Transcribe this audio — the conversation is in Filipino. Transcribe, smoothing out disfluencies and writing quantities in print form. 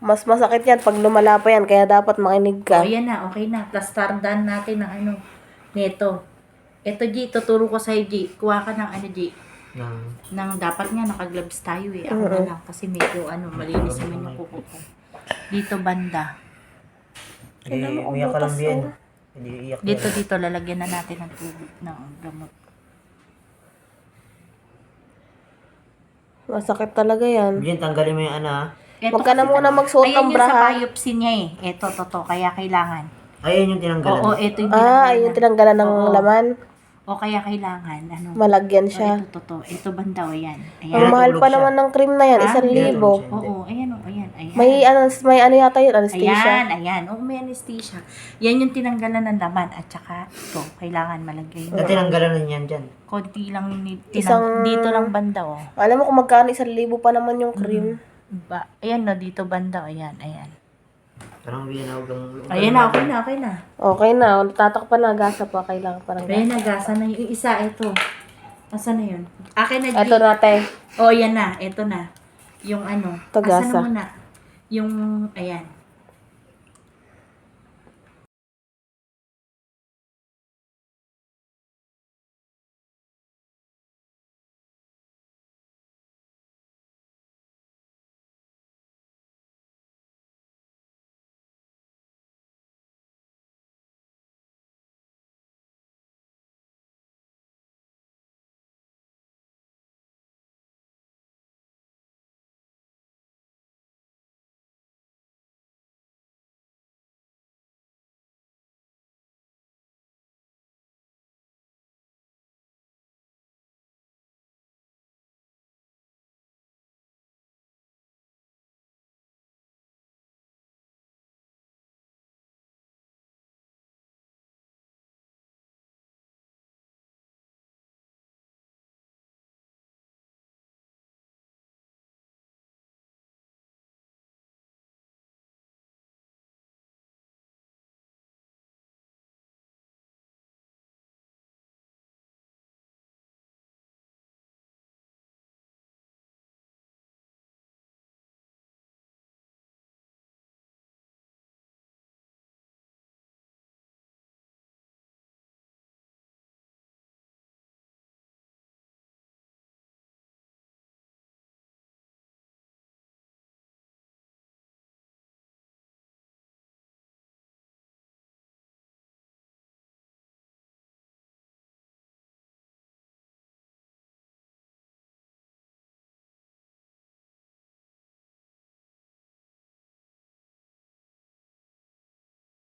Mas masakit yan pag lumala pa yan, kaya dapat makinig ka. O, yan na, okay na. Plus, tardan natin ng ano, neto. Ito, G, tuturo ko sa'yo, G. Kuha ka ng ano, G. Dapat nga, naka-gloves tayo eh. Ako na lang, kasi medyo, malinis naman yung kuko ko. Dito, banda. Hindi, umiyak ka lang din. Hindi iyak. Dito, lalagyan na natin ng tubig, ng gamot. Masakit talaga yan. Bien, tanggalin mo yung ano ha. Huwag ka na muna magsuot ng bra, Ayan yung ha? sa biopsy niya eh. Ito, kaya kailangan. Ayun yung tinanggalan. Oo, ito yung Yung tinanggalan ng Oo. laman. O kaya kailangan, Malagyan O, siya. ito banda o yan. Ang Ayan. mahal pa Natulog siya. naman ng cream na yan, Ah, 1,000. Oo, ayan o, ayan. May ano yata yun, anesthesia. Ayan. Oo, may anesthesia. Yan yung tinanggalan ng laman. At saka, ito, kailangan malagay. Na tinanggalan na niyan dyan. Konti lang yung Isang- dito lang banda o. Alam mo kung magkano 1,000 pa naman yung cream. Ayan no, dito banda o. Ayan. Parang Bien, huwag kang... Ayan na, okay na. Okay na, tatakpan na, gasa pa, kailangan parang Ayan gasa. na, gasa na yung isa. Ito. Asa na yun? Akin na, Ito natin. O, yan na. Ito na. Yung ano. Ito, Asa gasa. na muna? Yung, ayan.